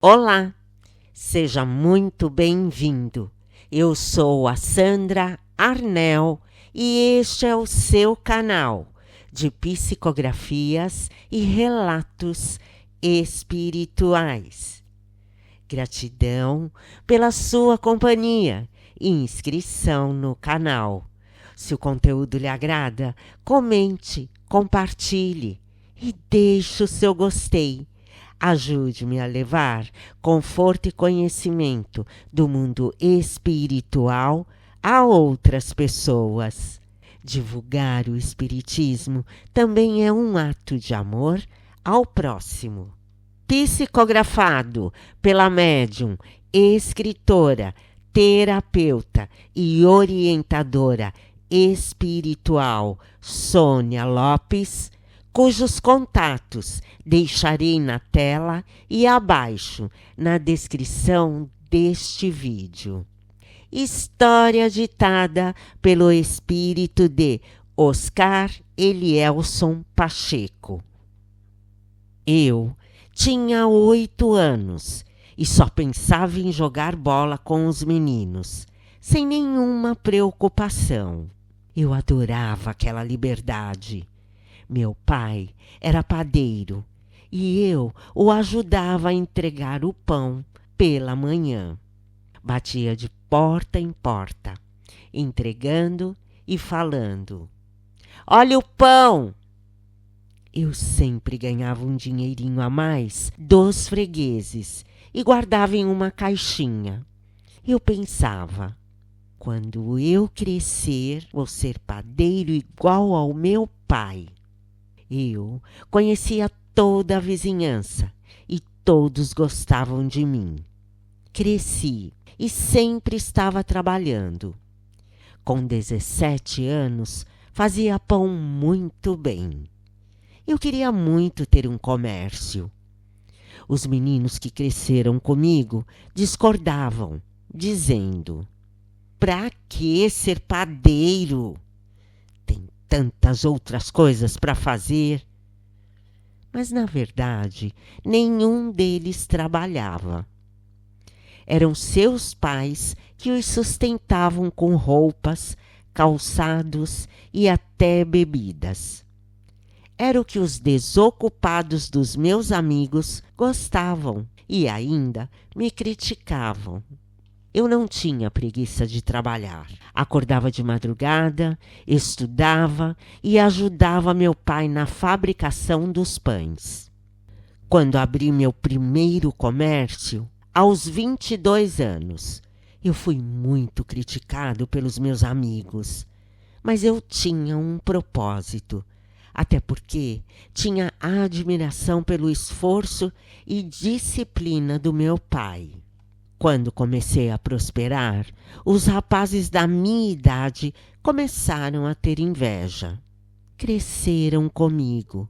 Olá, seja muito bem-vindo. Eu sou a Sandra Arnel e este é o seu canal de psicografias e relatos espirituais. Gratidão pela sua companhia e inscrição no canal. Se o conteúdo lhe agrada, comente, compartilhe e deixe o seu gostei. Ajude-me a levar conforto e conhecimento do mundo espiritual a outras pessoas. Divulgar o espiritismo também é um ato de amor ao próximo. Psicografado pela médium, escritora, terapeuta e orientadora espiritual Sônia Lopes, cujos contatos deixarei na tela e abaixo na descrição deste vídeo. História ditada pelo espírito de Oscar Elielson Pacheco. Eu tinha 8 anos e só pensava em jogar bola com os meninos, sem nenhuma preocupação. Eu adorava aquela liberdade. Meu pai era padeiro e eu o ajudava a entregar o pão pela manhã. Batia de porta em porta, entregando e falando: "Olha o pão!" Eu sempre ganhava um dinheirinho a mais dos fregueses e guardava em uma caixinha. Eu pensava: quando eu crescer, vou ser padeiro igual ao meu pai. Eu conhecia toda a vizinhança e todos gostavam de mim. Cresci e sempre estava trabalhando. Com 17 anos, fazia pão muito bem. Eu queria muito ter um comércio. Os meninos que cresceram comigo discordavam, dizendo: "Pra que ser padeiro? Tem tantas outras coisas para fazer." Mas, na verdade, nenhum deles trabalhava. Eram seus pais que os sustentavam com roupas, calçados e até bebidas. Era o que os desocupados dos meus amigos gostavam e ainda me criticavam. Eu não tinha preguiça de trabalhar. Acordava de madrugada, estudava e ajudava meu pai na fabricação dos pães. Quando abri meu primeiro comércio, aos 22 anos, eu fui muito criticado pelos meus amigos. Mas eu tinha um propósito, até porque tinha admiração pelo esforço e disciplina do meu pai. Quando comecei a prosperar, os rapazes da minha idade começaram a ter inveja. Cresceram comigo,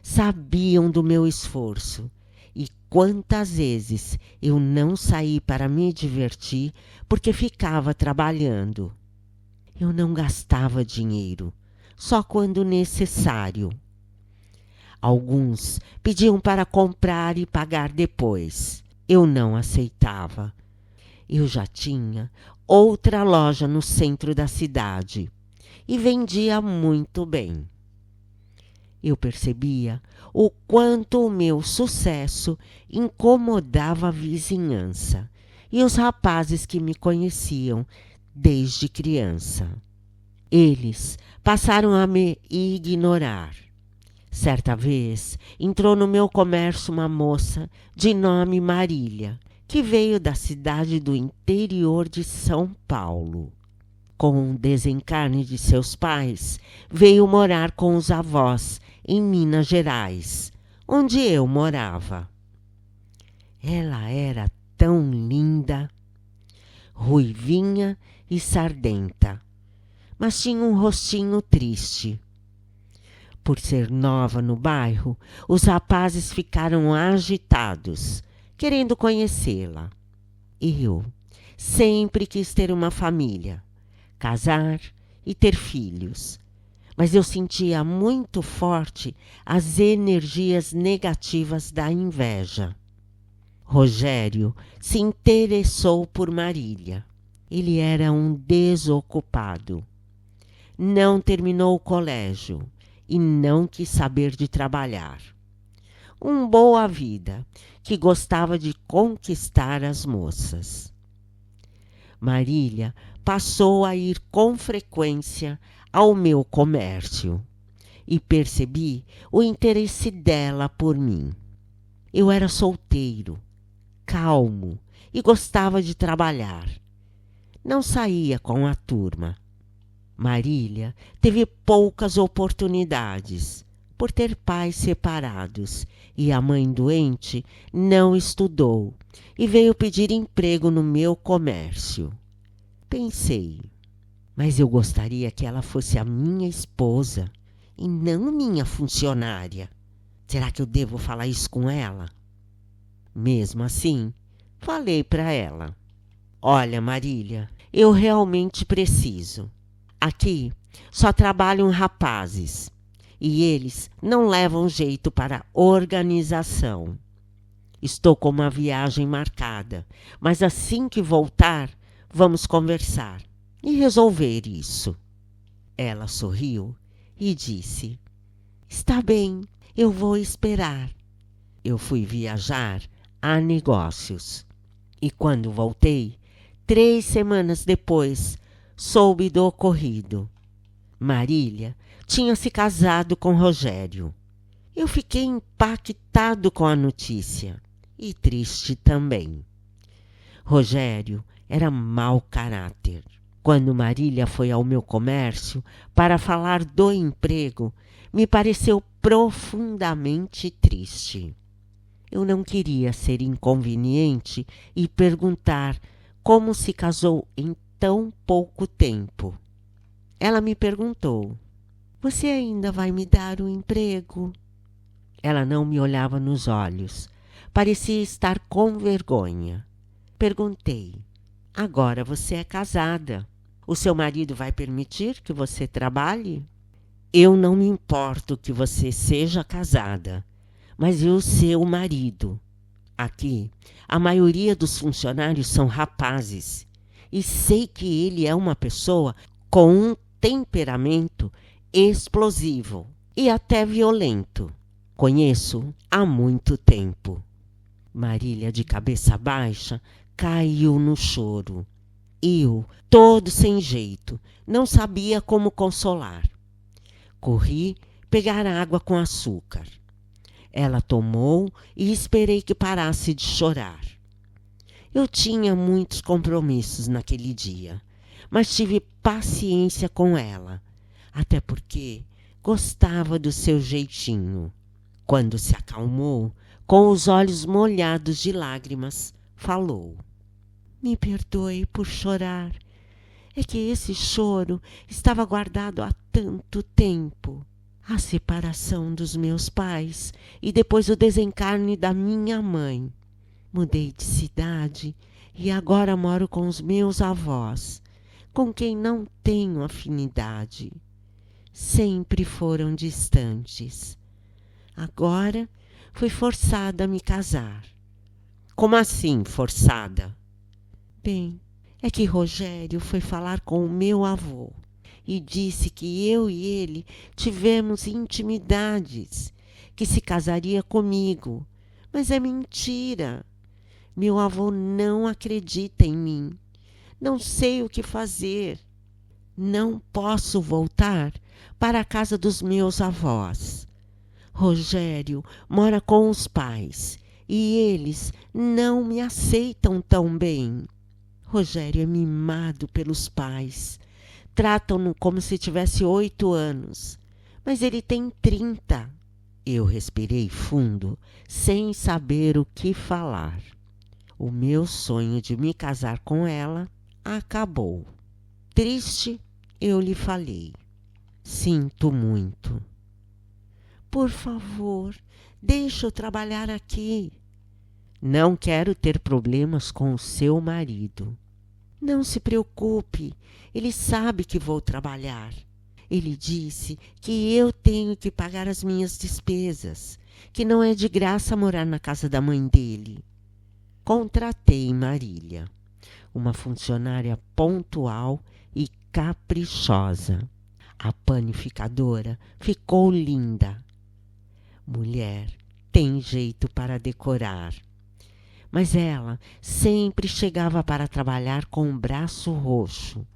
sabiam do meu esforço e quantas vezes eu não saí para me divertir porque ficava trabalhando. Eu não gastava dinheiro, só quando necessário. Alguns pediam para comprar e pagar depois. Eu não aceitava. Eu já tinha outra loja no centro da cidade e vendia muito bem. Eu percebia o quanto o meu sucesso incomodava a vizinhança e os rapazes que me conheciam desde criança. Eles passaram a me ignorar. Certa vez, entrou no meu comércio uma moça de nome Marília, que veio da cidade do interior de São Paulo. Com o desencarne de seus pais, veio morar com os avós em Minas Gerais, onde eu morava. Ela era tão linda, ruivinha e sardenta, mas tinha um rostinho triste. Por ser nova no bairro, os rapazes ficaram agitados, querendo conhecê-la. Eu sempre quis ter uma família, casar e ter filhos, mas eu sentia muito forte as energias negativas da inveja. Rogério se interessou por Marília. Ele era um desocupado. Não terminou o colégio e não quis saber de trabalhar. Um boa vida, que gostava de conquistar as moças. Marília passou a ir com frequência ao meu comércio e percebi o interesse dela por mim. Eu era solteiro, calmo e gostava de trabalhar. Não saía com a turma. Marília teve poucas oportunidades por ter pais separados e a mãe doente não estudou e veio pedir emprego no meu comércio. Pensei, mas eu gostaria que ela fosse a minha esposa e não minha funcionária. Será que eu devo falar isso com ela? Mesmo assim, falei para ela. Olha, Marília, eu realmente preciso. Aqui só trabalham rapazes e eles não levam jeito para organização. Estou com uma viagem marcada, mas assim que voltar, vamos conversar e resolver isso. Ela sorriu e disse: Está bem, eu vou esperar. Eu fui viajar a negócios e quando voltei, 3 semanas depois, soube do ocorrido. Marília tinha se casado com Rogério. Eu fiquei impactado com a notícia e triste também. Rogério era mau caráter. Quando Marília foi ao meu comércio para falar do emprego, me pareceu profundamente triste. Eu não queria ser inconveniente e perguntar como se casou em tão pouco tempo. Ela me perguntou: Você ainda vai me dar o emprego? Ela não me olhava nos olhos. Parecia estar com vergonha. Perguntei: Agora você é casada. O seu marido vai permitir que você trabalhe? Eu não me importo que você seja casada, mas eu seu marido. Aqui, a maioria dos funcionários são rapazes e sei que ele é uma pessoa com um temperamento explosivo e até violento. Conheço há muito tempo. Marília, de cabeça baixa, caiu no choro. Eu, todo sem jeito, não sabia como consolar. Corri pegar água com açúcar. Ela tomou e esperei que parasse de chorar. Eu tinha muitos compromissos naquele dia, mas tive paciência com ela, até porque gostava do seu jeitinho. Quando se acalmou, com os olhos molhados de lágrimas, falou: Me perdoe por chorar. É que esse choro estava guardado há tanto tempo. A separação dos meus pais e depois o desencarne da minha mãe. Mudei de cidade e agora moro com os meus avós, com quem não tenho afinidade. Sempre foram distantes. Agora fui forçada a me casar. Como assim, forçada? Bem, é que Rogério foi falar com o meu avô e disse que eu e ele tivemos intimidades, que se casaria comigo. Mas é mentira. Meu avô não acredita em mim. Não sei o que fazer. Não posso voltar para a casa dos meus avós. Rogério mora com os pais e eles não me aceitam tão bem. Rogério é mimado pelos pais. Tratam-no como se tivesse 8 anos, mas ele tem 30. Eu respirei fundo, sem saber o que falar. O meu sonho de me casar com ela acabou. Triste, eu lhe falei: Sinto muito. Por favor, deixe eu trabalhar aqui. Não quero ter problemas com o seu marido. Não se preocupe, ele sabe que vou trabalhar. Ele disse que eu tenho que pagar as minhas despesas, que não é de graça morar na casa da mãe dele. Contratei Marília, uma funcionária pontual e caprichosa. A panificadora ficou linda. Mulher tem jeito para decorar. Mas ela sempre chegava para trabalhar com o braço roxo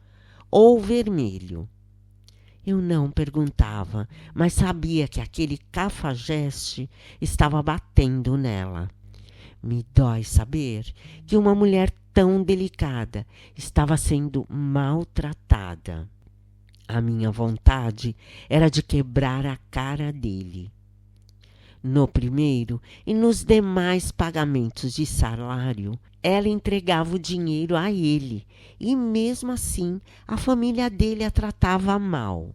ou vermelho. Eu não perguntava, mas sabia que aquele cafajeste estava batendo nela. Me dói saber que uma mulher tão delicada estava sendo maltratada. A minha vontade era de quebrar a cara dele. No primeiro e nos demais pagamentos de salário, ela entregava o dinheiro a ele e, mesmo assim, a família dele a tratava mal.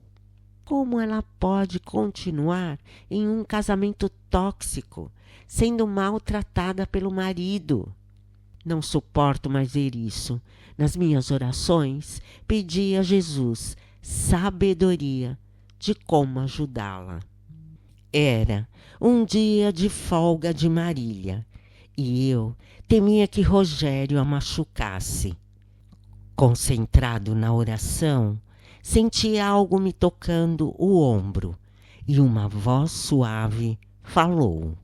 Como ela pode continuar em um casamento tóxico, sendo maltratada pelo marido? Não suporto mais ver isso. Nas minhas orações, pedi a Jesus sabedoria de como ajudá-la. Era um dia de folga de Marília e eu temia que Rogério a machucasse. Concentrado na oração, senti algo me tocando o ombro e uma voz suave falou: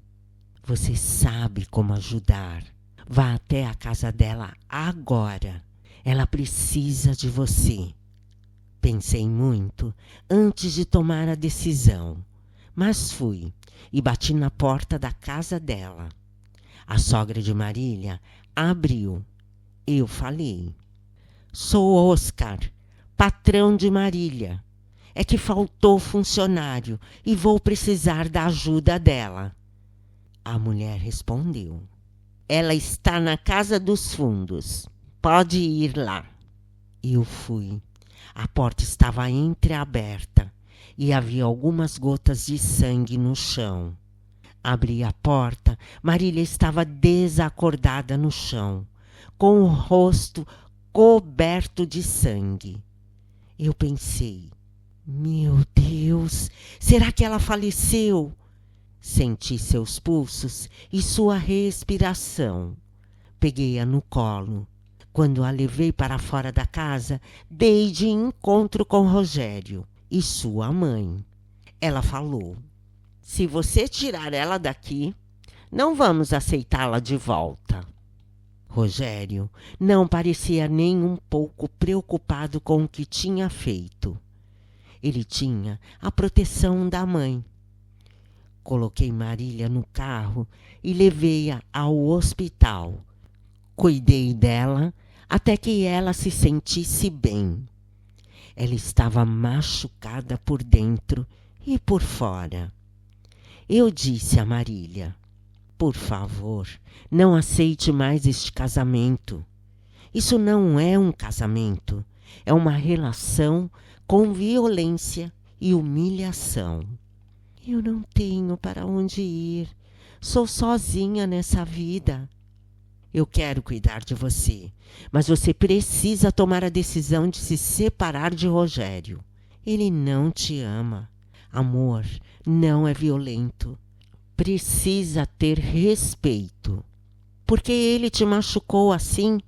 "Você sabe como ajudar. Vá até a casa dela agora. Ela precisa de você." Pensei muito antes de tomar a decisão, mas fui e bati na porta da casa dela. A sogra de Marília abriu. Eu falei: "Sou Oscar, patrão de Marília. É que faltou funcionário e vou precisar da ajuda dela." A mulher respondeu: "Ela está na casa dos fundos. Pode ir lá." Eu fui. A porta estava entreaberta e havia algumas gotas de sangue no chão. Abri a porta. Marília estava desacordada no chão, com o rosto coberto de sangue. Eu pensei: meu Deus, será que ela faleceu? Senti seus pulsos e sua respiração. Peguei-a no colo. Quando a levei para fora da casa, dei de encontro com Rogério e sua mãe. Ela falou: "Se você tirar ela daqui, não vamos aceitá-la de volta." Rogério não parecia nem um pouco preocupado com o que tinha feito. Ele tinha a proteção da mãe. Coloquei Marília no carro e levei-a ao hospital. Cuidei dela até que ela se sentisse bem. Ela estava machucada por dentro e por fora. Eu disse a Marília: "Por favor, não aceite mais este casamento. Isso não é um casamento, é uma relação com violência e humilhação. Eu não tenho para onde ir. Sou sozinha nessa vida. Eu quero cuidar de você, mas você precisa tomar a decisão de se separar de Rogério. Ele não te ama. Amor não é violento. Precisa ter respeito. Porque ele te machucou assim?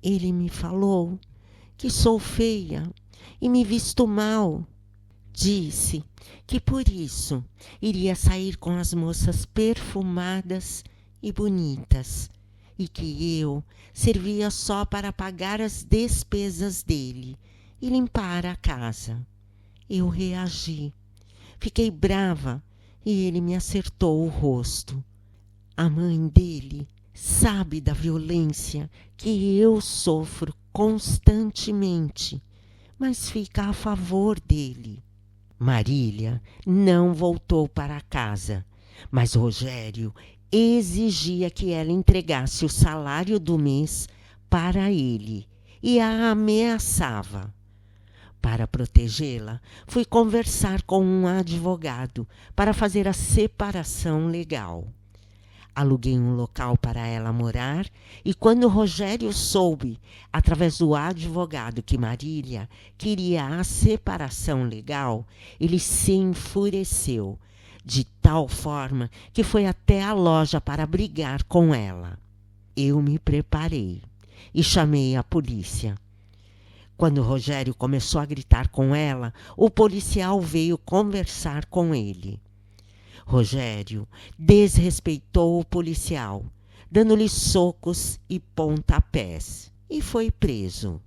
Ele me falou que sou feia e me visto mal. Disse que por isso iria sair com as moças perfumadas e bonitas e que eu servia só para pagar as despesas dele e limpar a casa. Eu reagi. Fiquei brava e ele me acertou o rosto. A mãe dele sabe da violência que eu sofro constantemente, mas fica a favor dele." Marília não voltou para casa, mas Rogério exigia que ela entregasse o salário do mês para ele e a ameaçava. Para protegê-la, fui conversar com um advogado para fazer a separação legal. Aluguei um local para ela morar e quando Rogério soube, através do advogado, que Marília queria a separação legal, ele se enfureceu, de tal forma que foi até a loja para brigar com ela. eu me preparei e chamei a polícia. Quando Rogério começou a gritar com ela, o policial veio conversar com ele. Rogério desrespeitou o policial, dando-lhe socos e pontapés, e foi preso.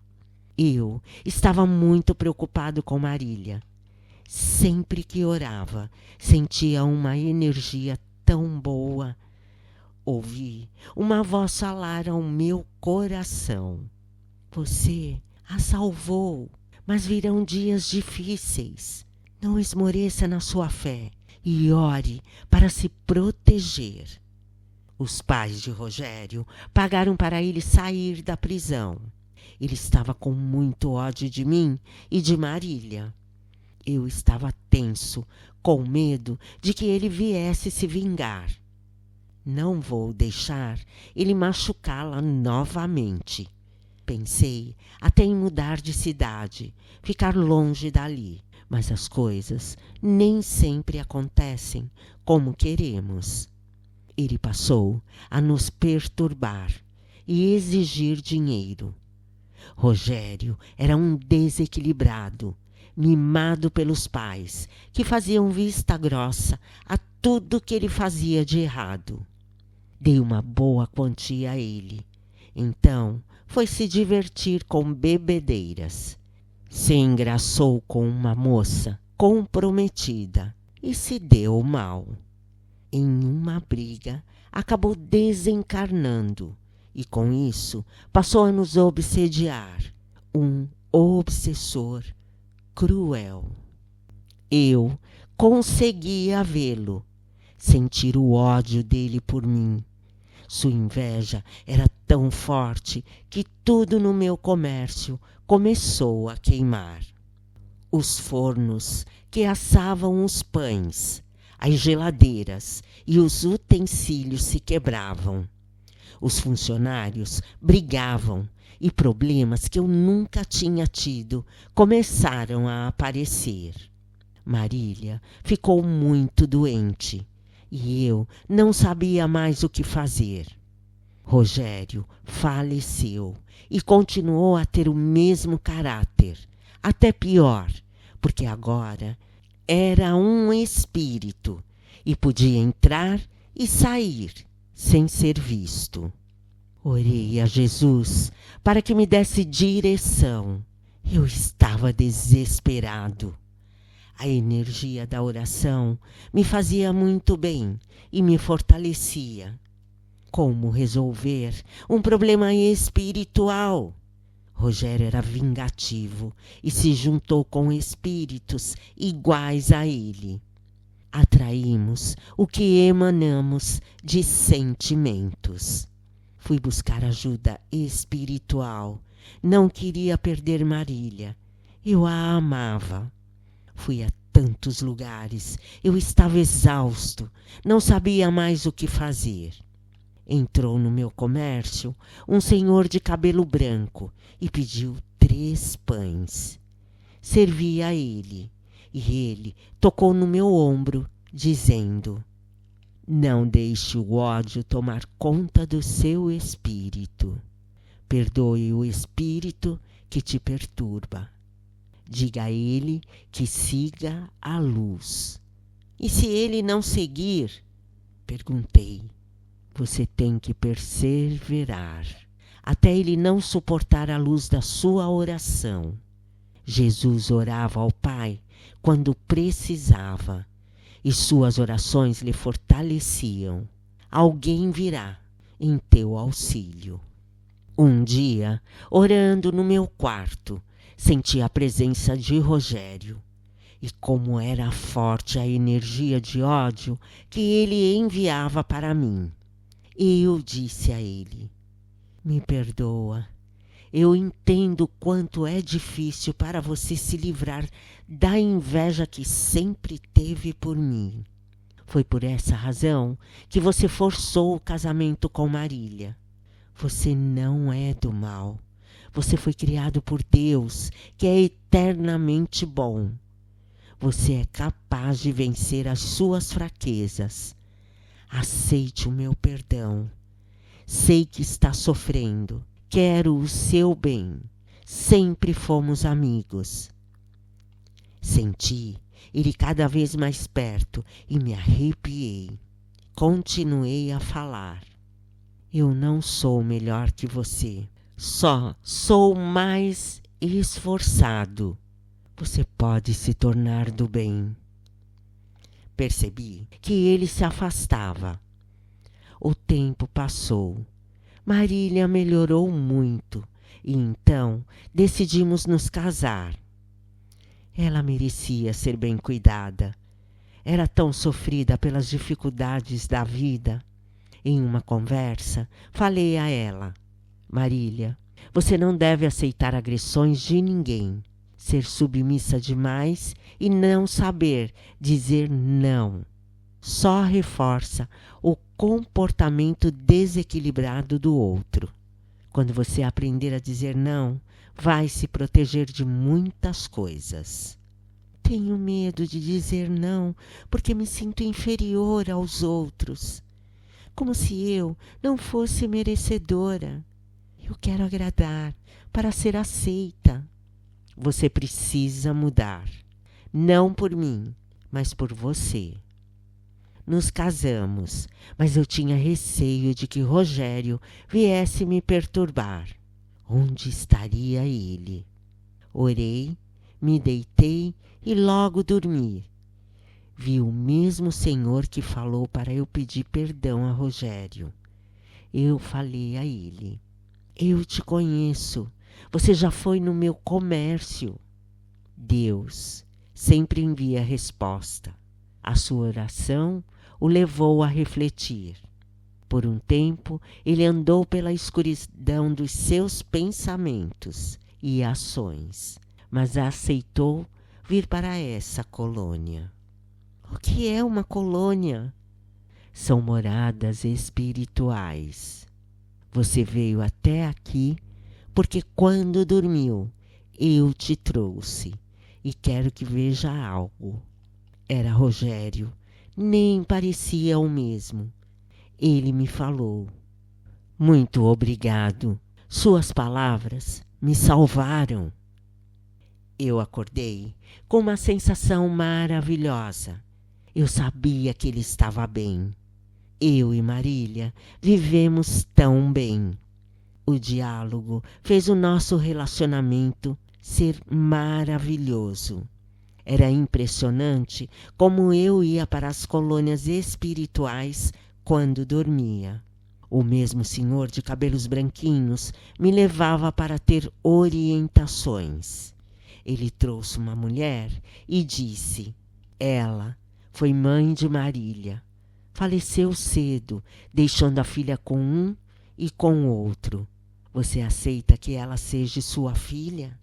Eu estava muito preocupado com Marília. Sempre que orava, sentia uma energia tão boa. Ouvi uma voz falar ao meu coração: você a salvou, mas virão dias difíceis. Não esmoreça na sua fé e ore para se proteger. Os pais de Rogério pagaram para ele sair da prisão. Ele estava com muito ódio de mim e de Marília. Eu estava tenso, com medo de que ele viesse se vingar. Não vou deixar ele machucá-la novamente. Pensei até em mudar de cidade, ficar longe dali, mas as coisas nem sempre acontecem como queremos. Ele passou a nos perturbar e exigir dinheiro. Rogério era um desequilibrado, mimado pelos pais, que faziam vista grossa a tudo que ele fazia de errado. Dei uma boa quantia a ele. Então foi se divertir com bebedeiras. Se engraçou com uma moça comprometida e se deu mal. Em uma briga, acabou desencarnando e, com isso, passou a nos obsediar. Um obsessor cruel. Eu conseguia vê-lo, sentir o ódio dele por mim. Sua inveja era tão forte que tudo no meu comércio começou a queimar. Os fornos que assavam os pães, as geladeiras e os utensílios se quebravam. Os funcionários brigavam e problemas que eu nunca tinha tido começaram a aparecer. Marília ficou muito doente e eu não sabia mais o que fazer. Rogério faleceu e continuou a ter o mesmo caráter, até pior, porque agora era um espírito e podia entrar e sair sem ser visto. Orei a Jesus para que me desse direção. Eu estava desesperado. A energia da oração me fazia muito bem e me fortalecia. Como resolver um problema espiritual? Rogério era vingativo e se juntou com espíritos iguais a ele. Atraímos o que emanamos de sentimentos. Fui buscar ajuda espiritual. Não queria perder Marília. Eu a amava. Fui a tantos lugares. Eu estava exausto. Não sabia mais o que fazer. Entrou no meu comércio um senhor de cabelo branco e pediu 3 pães. Servi a ele e ele tocou no meu ombro, dizendo: não deixe o ódio tomar conta do seu espírito. Perdoe o espírito que te perturba. Diga a ele que siga a luz. E se ele não seguir? Perguntei. Você tem que perseverar até ele não suportar a luz da sua oração. Jesus orava ao Pai quando precisava e suas orações lhe fortaleciam. Alguém virá em teu auxílio. Um dia, orando no meu quarto, senti a presença de Rogério. E como era forte a energia de ódio que ele enviava para mim. Eu disse a ele: me perdoa. Eu entendo quanto é difícil para você se livrar da inveja que sempre teve por mim. Foi por essa razão que você forçou o casamento com Marília. Você não é do mal. Você foi criado por Deus, que é eternamente bom. Você é capaz de vencer as suas fraquezas. Aceite o meu perdão. Sei que está sofrendo. Quero o seu bem. Sempre fomos amigos. Senti ele cada vez mais perto e me arrepiei. Continuei a falar. Eu não sou melhor que você. Só sou mais esforçado. Você pode se tornar do bem. Percebi que ele se afastava. O tempo passou. Marília melhorou muito e então decidimos nos casar. Ela merecia ser bem cuidada. Era tão sofrida pelas dificuldades da vida. Em uma conversa, falei a ela: Marília, você não deve aceitar agressões de ninguém, ser submissa demais e não saber dizer não. Só reforça o comportamento desequilibrado do outro. Quando você aprender a dizer não, vai se proteger de muitas coisas. Tenho medo de dizer não porque me sinto inferior aos outros, como se eu não fosse merecedora. Eu quero agradar para ser aceita. Você precisa mudar, não por mim, mas por você. Nos casamos, mas eu tinha receio de que Rogério viesse me perturbar. Onde estaria ele? Orei, me deitei e logo dormi. Vi o mesmo Senhor que falou para eu pedir perdão a Rogério. Eu falei a ele: eu te conheço, você já foi no meu comércio. Deus sempre envia resposta. A sua oração o levou a refletir. Por um tempo, ele andou pela escuridão dos seus pensamentos e ações, mas aceitou vir para essa colônia. O que é uma colônia? São moradas espirituais. Você veio até aqui porque quando dormiu, eu te trouxe e quero que veja algo. Era Rogério, nem parecia o mesmo. Ele me falou: muito obrigado, suas palavras me salvaram. Eu acordei com uma sensação maravilhosa. Eu sabia que ele estava bem. Eu e Marília vivemos tão bem. O diálogo fez o nosso relacionamento ser maravilhoso. Era impressionante como eu ia para as colônias espirituais quando dormia. O mesmo senhor de cabelos branquinhos me levava para ter orientações. Ele trouxe uma mulher e disse: ela foi mãe de Marília. Faleceu cedo, deixando a filha com um e com outro. Você aceita que ela seja sua filha?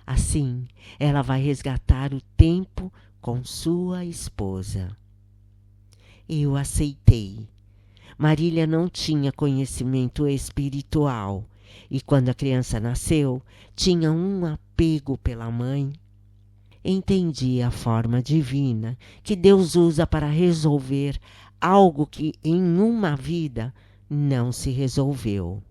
Assim, ela vai resgatar o tempo com sua esposa. Eu aceitei. Marília não tinha conhecimento espiritual e quando a criança nasceu, tinha um apego pela mãe. Entendi a forma divina que Deus usa para resolver algo que em uma vida não se resolveu.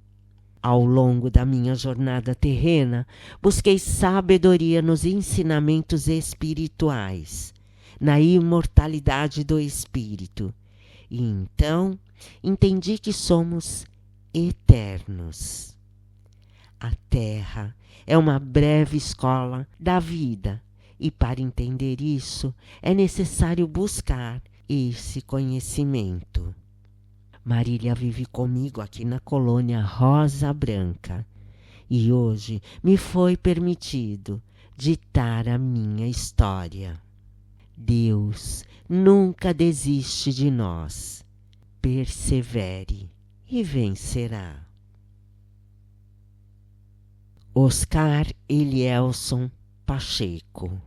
Ao longo da minha jornada terrena, busquei sabedoria nos ensinamentos espirituais, na imortalidade do espírito. E então entendi que somos eternos. A Terra é uma breve escola da vida, e para entender isso é necessário buscar esse conhecimento. Marília vive comigo aqui na colônia Rosa Branca e hoje me foi permitido ditar a minha história. Deus nunca desiste de nós. Persevere e vencerá. Oscar Elielson Pacheco.